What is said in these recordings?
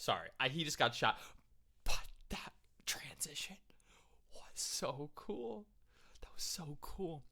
Sorry, he just got shot. But that transition was so cool. That was so cool.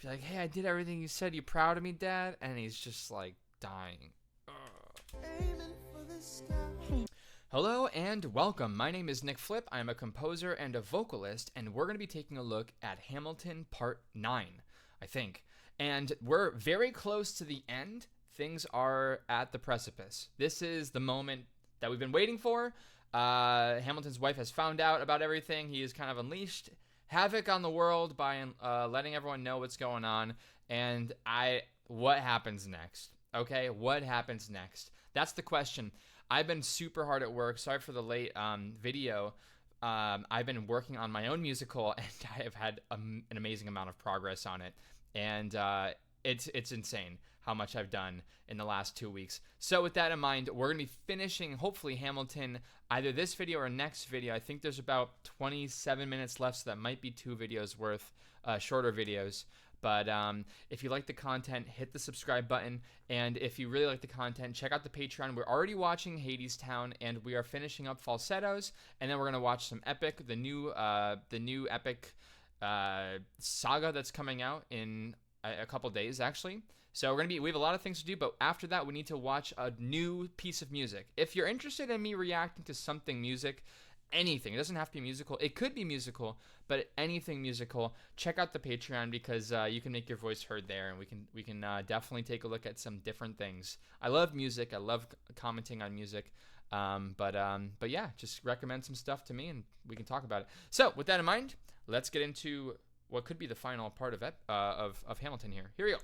Be like, hey, I did everything you said. You proud of me, Dad? And he's just like dying. Hello and welcome. My name is Nick Flip. I'm a composer and a vocalist, and we're going to be taking a look at Hamilton Part 9, I think. And we're very close to the end. Things are at the precipice. This is the moment that we've been waiting for. Hamilton's wife has found out about everything. He has kind of unleashed havoc on the world by letting everyone know what's going on. And what happens next? Okay, what happens next? That's the question. I've been super hard at work. Sorry for the late video. I've been working on my own musical, and I have had an amazing amount of progress on it. And it's insane how much I've done in the last 2 weeks. So with that in mind, we're going to be finishing, hopefully, Hamilton, either this video or next video. I think there's about 27 minutes left, so that might be 2 videos worth, shorter videos. But if you like the content, hit the subscribe button. And if you really like the content, check out the Patreon. We're already watching Hadestown, and we are finishing up Falsettos. And then we're going to watch some Epic, the new Epic saga that's coming out in a couple days, actually. So we have a lot of things to do, but after that, we need to watch a new piece of music. If you're interested in me reacting to something music, anything, it doesn't have to be musical, it could be musical, but anything musical, check out the Patreon, because you can make your voice heard there, and we can definitely take a look at some different things. I love music, I love commenting on music, but yeah, just recommend some stuff to me and we can talk about it. So with that in mind, let's get into what could be the final part of Hamilton here. Here we go.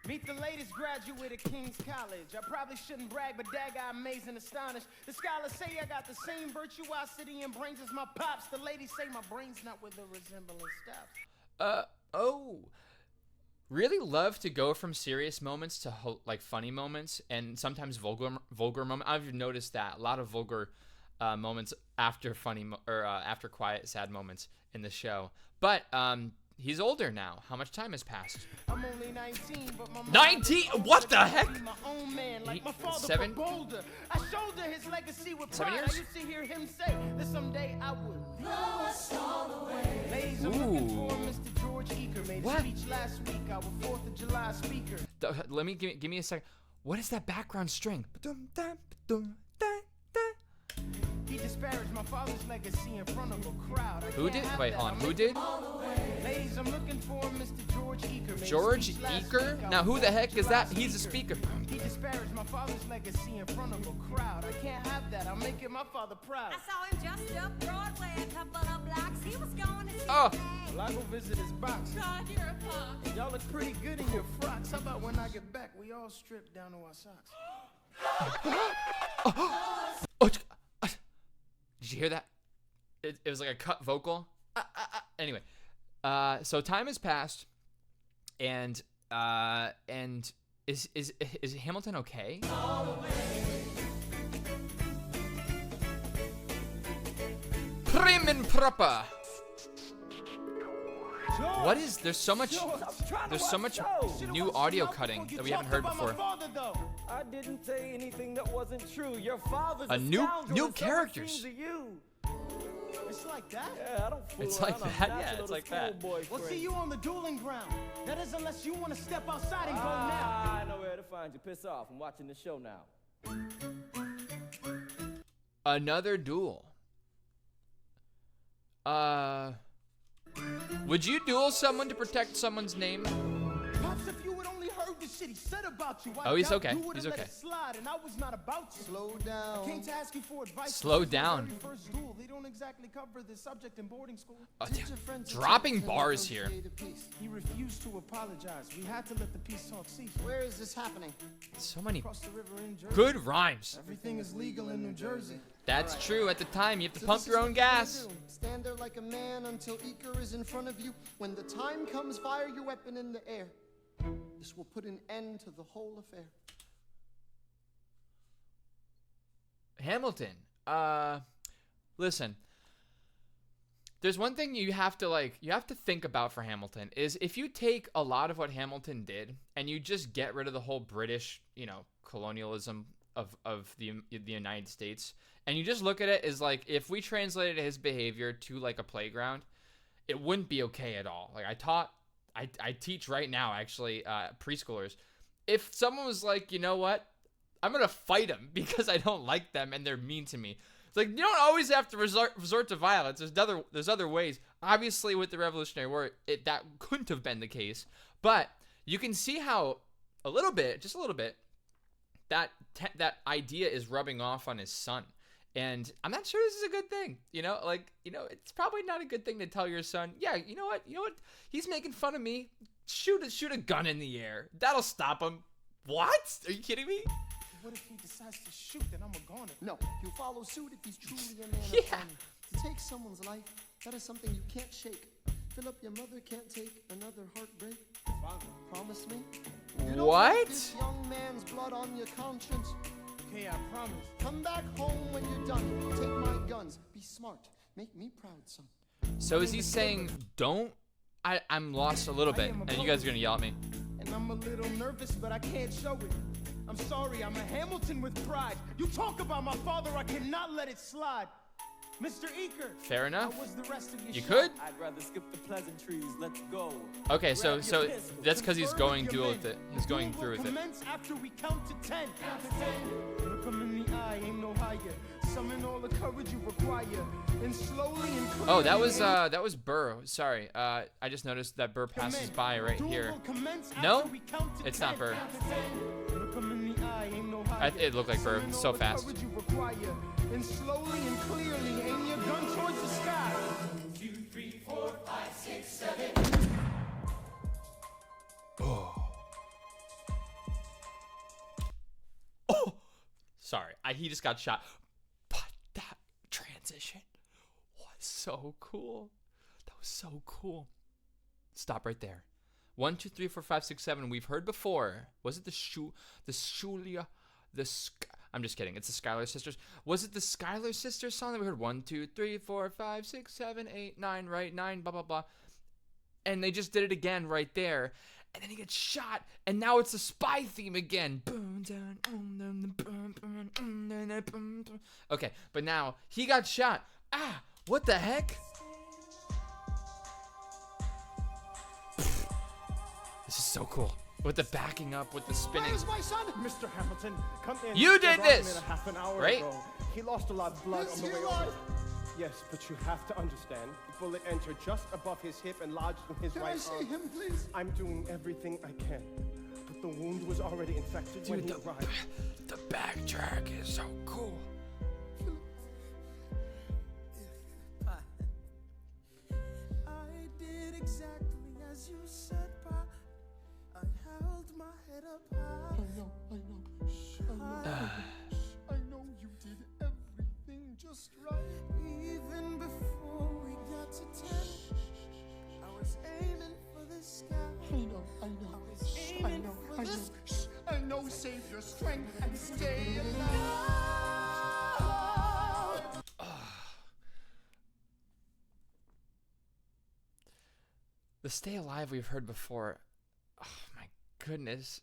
Meet the latest graduate at King's College. I probably shouldn't brag, but dag, I amaze and astonish. The scholars say I got the same virtuosity and brains as my pops. The ladies say my brain's not where the resemblance stops. Really love to go from serious moments to like funny moments, and sometimes vulgar moments. I've noticed that a lot of vulgar moments after after quiet, sad moments in the show. But he's older now. How much time has passed? I'm only 19, but my 19? What the heck? My own man, like my father 7? Boulder. I shoulder his legacy with 7 pride. years? I used to hear him say that someday I would blow us all away. Ladies, I'm looking for Mr. George Eaker. Made a speech last week. I was 4th of July speaker. Give me a second. What is that background string? He disparaged my father's legacy in front of a crowd. Who did? Wait, hold on. Who did? Ladies, I'm looking for Mr. George Eaker. George Eaker? Now, who the heck is that? He's a speaker. He disparaged my father's legacy in front of a crowd. I can't have that. I'm making my father proud. I saw him just up Broadway a couple of blocks. He was going to see Oh. the play. Well, I go visit his box. God, you're a punk. Y'all look pretty good in your frocks. How about when I get back, we all strip down to our socks? Did you hear that? It was like a cut vocal. Anyway, so time has passed, and is Hamilton okay? Prim and proper. What is? There's so much new audio cutting that we haven't heard before. I didn't say anything that wasn't true. Your father's A new scoundrel, and so characters. it seems to you. It's like that? Yeah, I don't fool It's around. like I'm that, natural yeah, it's to like that. schoolboy We'll see crazy. you on the dueling ground. That is unless you want to step outside and go now. I know where to find you. Piss off. I'm watching the show now. Another duel. Would you duel someone to protect someone's name? Pops, if you had only heard the shit he said about you, Oh, he's doubt okay. you would've He's let okay. it slide, and I was not about to. Slow down. I came to ask you for advice. Slow This is my down. very first duel. They don't exactly cover the subject in boarding school. Dropping bars here. He refused to apologize. We had to let the peace talk cease. Where is this happening? So many Across the river in Jersey. good rhymes. Everything is legal in New Jersey. That's true. At the time, you have to So pump this your is own what you're gonna gas. do. Stand there like a man until Eaker is in front of you. When the time comes, fire your weapon in the air. This will put an end to the whole affair. Hamilton. Listen. There's one thing you have to think about for Hamilton is if you take a lot of what Hamilton did and you just get rid of the whole British, colonialism of the United States, and you just look at it as like if we translated his behavior to like a playground, it wouldn't be okay at all. Like I teach right now actually preschoolers. If someone was like, you know what, I'm gonna fight them because I don't like them and they're mean to me. It's like, you don't always have to resort to violence. There's other ways. Obviously, with the Revolutionary War, that couldn't have been the case. But you can see how just a little bit, that idea is rubbing off on his son. And I'm not sure this is a good thing. It's probably not a good thing to tell your son, yeah, you know what? He's making fun of me. Shoot a gun in the air. That'll stop him. What? Are you kidding me? What if he decides to shoot? Then I'm a goner. No, he'll follow suit if he's truly a man Yeah. of honor. To take someone's life, that is something you can't shake. Philip, your mother can't take another heartbreak. Father. Promise me? You don't What? want this young man's blood on your conscience. Okay, I promise. Come back home when you're done. Take my guns. Be smart. Make me proud, son. So is he saying don't? I'm lost a little bit, and you guys are gonna yell at me. And I'm a little nervous, but I can't show it. I'm sorry, I'm a Hamilton with pride. You talk about my father, I cannot let it slide. Mr. Eaker. Fair enough. How was the rest of your You shot? could. I'd rather skip the pleasantries. Let's go. Okay, so Grab your pistol. that's because he's Confer going with duel your with men. it. He's going Duel through will with it. commence after we count to 10. Look him in the eye, aim no higher. Summon all the courage you require. And slowly and Oh, that clearly was Burr. Sorry, I just noticed that Burr passes commence. by right Duel here. will commence No, after we count to it's 10. not Burr. Look him in the eye, aim no higher. It looked like Burr. Summon So all the fast. courage you require. And slowly and clearly aim your gun towards the sky. 2, 3, 4, 5, 6, 7. Oh, sorry, he just got shot. But that transition was so cool. That was so cool. Stop right there. 1, 2, 3, 4, 5, 6, 7. We've heard before. Was it the Schulia, I'm just kidding. It's the Schuyler Sisters. Was it the Schuyler Sisters song that we heard? 1, 2, 3, 4, 5, 6, 7, 8, 9, right? 9, blah, blah, blah. And they just did it again right there. And then he gets shot. And now it's the spy theme again. Okay, but now he got shot. Ah, what the heck? This is so cool. With the backing up, with the spinning. Where's my son? Mr. Hamilton, come in. You They did brought him this! in a half an hour Right? ago. He lost a lot of blood Is on the he way alive? over. Yes, but you have to understand, the bullet entered just above his hip and lodged in his Can right I see arm. him, please? I'm doing everything I can, but the wound was already infected when he arrived. The backtrack is so cool. I did exactly as you said, Pa. I held my head up high. I know. Shh, I know you did everything just right. Even before we got to 10, I was aiming for the sky. Shh, I know. Save your strength and stay alive. The Stay Alive we've heard before. Oh my goodness.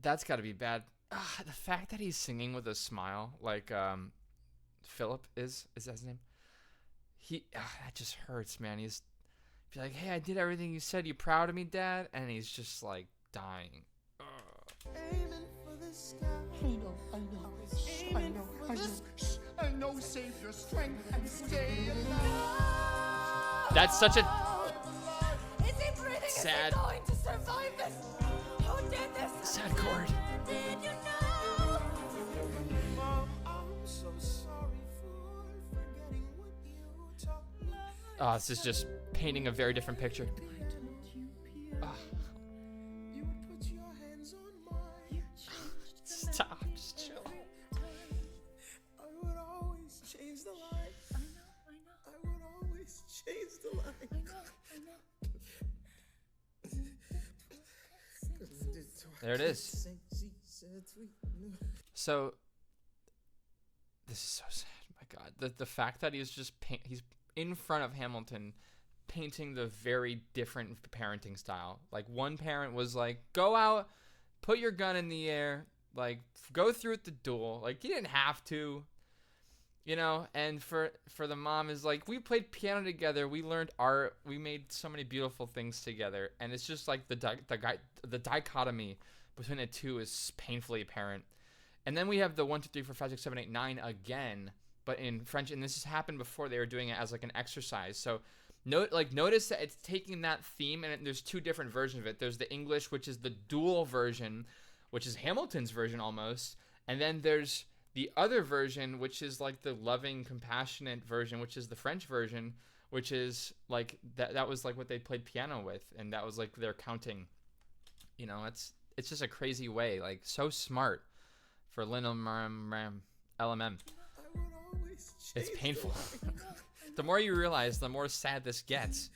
That's got to be bad. The fact that he's singing with a smile, like Philip is that his name? That just hurts, man. He's be like, hey, I did everything you said. You proud of me, Dad? And he's just like dying. Aiming for the sky. I know. Shh, I know. Save your strength and stay alive. That's such a Is he breathing? Sad. Is he going to survive this? Who did this? sad chord. Did you know? Mom, I'm so sorry for forgetting what you taught me. Oh, this is just painting a very different picture. You would put your hands on mine. Stop, just chill. I would always change the light. I know. I would always change the light. There it is. So, this is so sad. My God, the fact that he's just in front of Hamilton painting the very different parenting style. Like, one parent was like, go out, put your gun in the air, like, go through with the duel. Like, you didn't have to, you know. And for the mom is like, we played piano together, we learned art, we made so many beautiful things together. And it's just like the dichotomy between the two is painfully apparent. And then we have the 1, 2, 3, 4, 5, 6, 7, 8, 9 again, but in French. And this has happened before. They were doing it as like an exercise. So notice that it's taking that theme, and there's two different versions of it. There's the English, which is the dual version, which is Hamilton's version almost. And then there's the other version, which is like the loving, compassionate version, which is the French version, which is like that was like what they played piano with, and that was like their counting. You know, it's just a crazy way, like so smart for LMM. It's painful. The more you realize, the more sad this gets.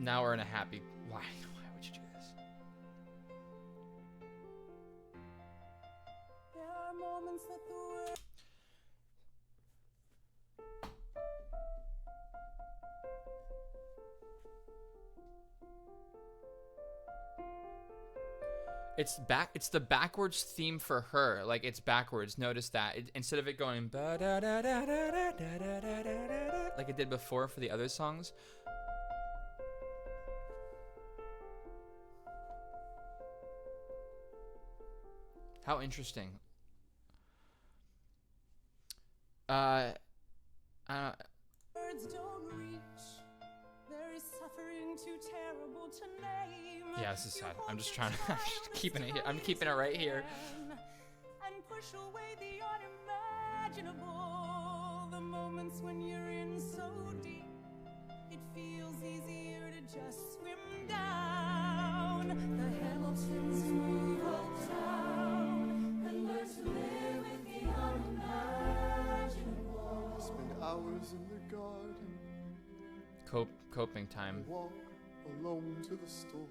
Now we're in a happy... Why would you do this? There are moments that the world... It's the backwards theme for her. Like, it's backwards. Notice that. Instead of it going like it did before for the other songs. How interesting. Words don't reach. There is suffering too terrible to name. Yeah, this is sad. I'm just trying to... I'm just keeping it here. I'm keeping it right here. And push away the unimaginable. The moments when you're in so deep, it feels easier to just swim down. The Hamiltons move uptown and learn to live with the unimaginable. Spend hours in the garden. Coping time. Walk alone to the store.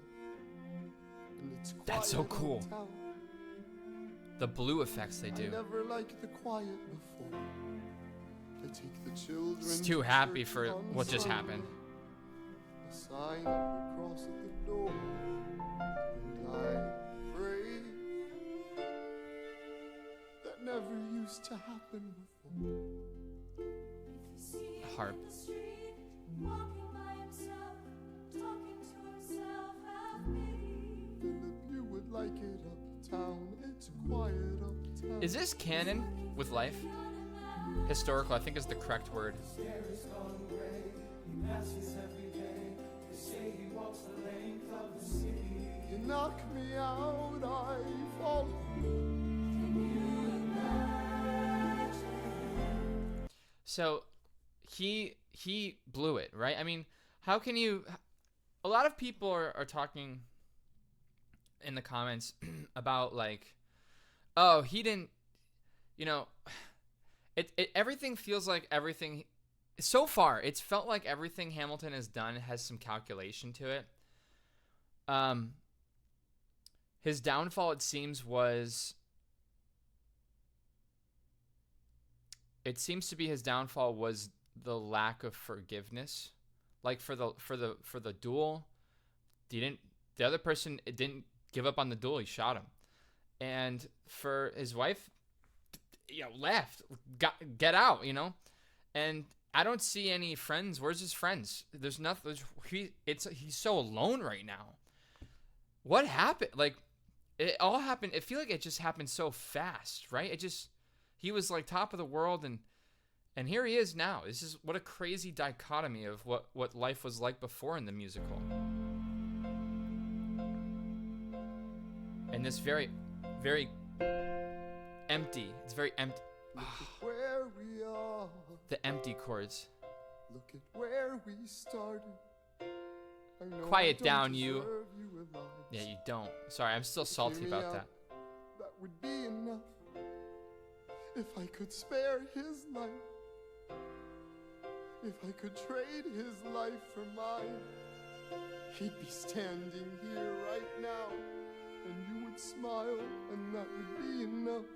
And it's That's so quiet cool. uptown. The blue effects they I do. never liked the quiet before. I take the children. It's too to happy church for on what just Sunday. happened. A sign of the cross at the door. And I pray. That never used to happen before. Harp. Walking by himself, talking to himself, have pity. Then if you would like it uptown, it's quiet uptown. Is this canon with life? Historical, I think, is the correct word. You knock me out, I fall. So he blew it, right? I mean, how can you... A lot of people are talking in the comments about, like, oh, he didn't, you know, everything feels like everything... So far, it's felt like everything Hamilton has done has some calculation to it. His downfall, it seems, was... It seems to be his downfall was the lack of forgiveness. Like for the duel, the other person didn't give up on the duel. He shot him, and for his wife, left, get out, And I don't see any friends. Where's his friends? There's nothing. He's so alone right now. What happened? Like, it all happened. It feel like it just happened so fast, right? He was like top of the world, and here he is now. This is what a crazy dichotomy of what life was like before in the musical. And this very, very empty. It's very empty. Where we are. The empty chords. Look at where we started. I know Quiet I don't down, you. deserve you, Eliza. Yeah, you don't. Sorry, I'm still salty Hear me about out. that. That would be enough. If I could spare his life. If I could trade his life for mine. He'd be standing here right now. And you would smile, and that would be enough.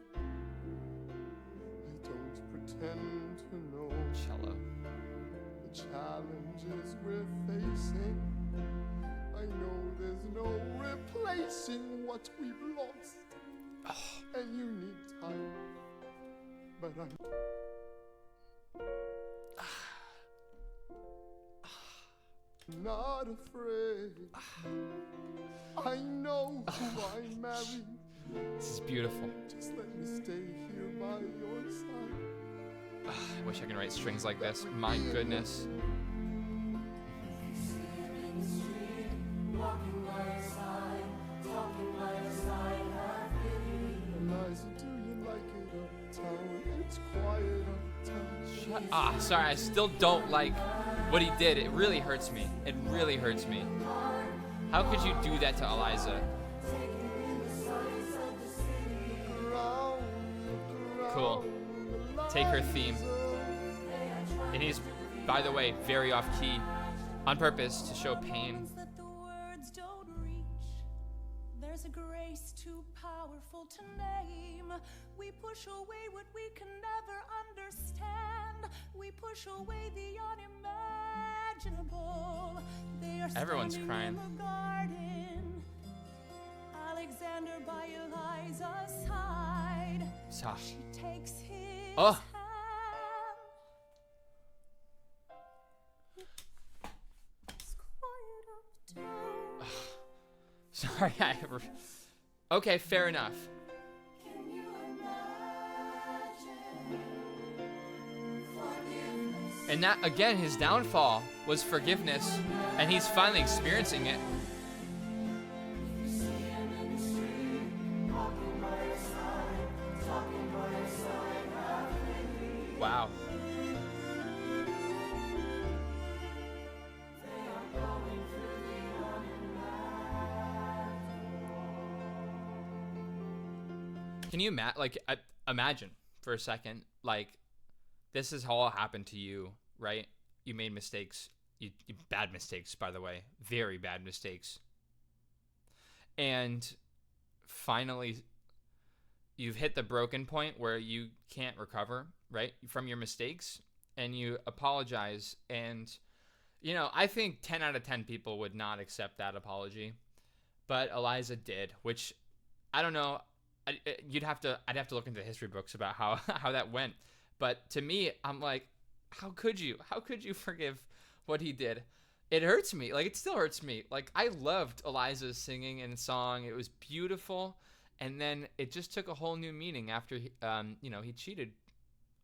I don't pretend to know Cello. the challenges we're facing. I know there's no replacing what we've lost. And you need time. But I'm not afraid. I know who I married. This is beautiful. Just let me stay here by your side. I wish I could write strings like this. My goodness. Eliza, do you like it uptown? It's quiet uptown. Sorry, I still don't like what he did. It really hurts me. It really hurts me. How could you do that to Eliza? Cool. Take her theme. And he's, by the way, very off key on purpose to show pain. That the words don't reach. There's a grace too powerful to name. We push away what we can never understand. We push away the unimaginable. They are Everyone's standing crying. in the garden. Alexander by Eliza's side. She takes his Oh. hand. It's quiet uptown. Sorry, okay, fair enough. Can you imagine forgiveness? And that, again, his downfall was forgiveness, and he's finally experiencing it. Wow. Can you imagine for a second, like, this is all happened to you, right? You made mistakes, you bad mistakes, by the way, very bad mistakes. And finally, you've hit the broken point where you can't recover, right, from your mistakes, and you apologize. And, you know, I think 10 out of 10 people would not accept that apology, but Eliza did, which I don't know. I'd have to look into history books about how that went. But to me, I'm like, how could you forgive what he did? It hurts me. Like, it still hurts me. Like, I loved Eliza's singing and song. It was beautiful. And then it just took a whole new meaning after he cheated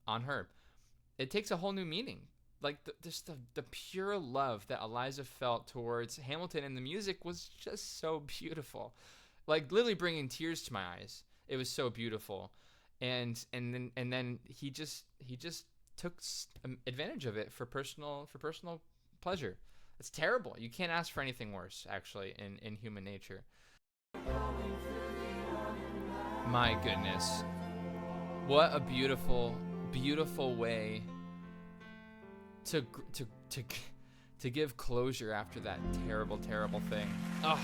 on her. It takes a whole new meaning. Like, the pure love that Eliza felt towards Hamilton and the music was just so beautiful. Like, literally bringing tears to my eyes. It was so beautiful. And then he just took advantage of it for personal pleasure. It's terrible. You can't ask for anything worse, actually, in human nature. My goodness. What a beautiful, beautiful way to give closure after that terrible, terrible thing. Oh,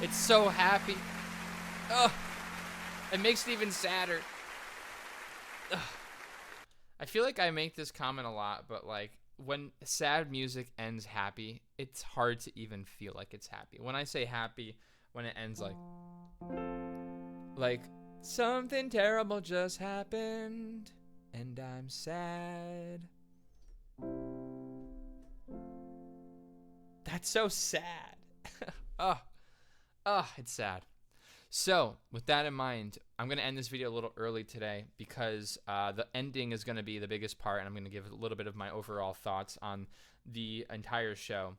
it's so happy. Oh, it makes it even sadder. Ugh. I feel like I make this comment a lot, but like, when sad music ends happy, it's hard to even feel like it's happy. When I say happy, when it ends like something terrible just happened and I'm sad. That's so sad. It's sad. So, with that in mind, I'm going to end this video a little early today because the ending is going to be the biggest part, and I'm going to give a little bit of my overall thoughts on the entire show.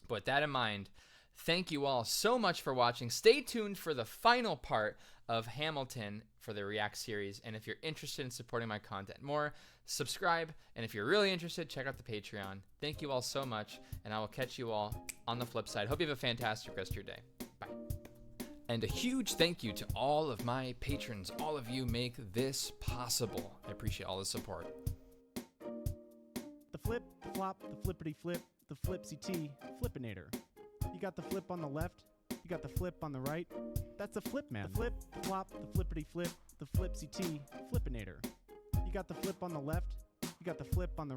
But with that in mind, thank you all so much for watching. Stay tuned for the final part of Hamilton for the React series. And if you're interested in supporting my content more, subscribe. And if you're really interested, check out the Patreon. Thank you all so much, and I will catch you all on the flip side. Hope you have a fantastic rest of your day. Bye. And a huge thank you to all of my patrons. All of you make this possible. I appreciate all the support. The flip, the flop, the flippity flip, the flipsy T, Flippinator. You got the flip on the left, you got the flip on the right. That's a flip, man. The flip, the flop, the flippity flip, the flipsy T, Flippinator. You got the flip on the left, you got the flip on the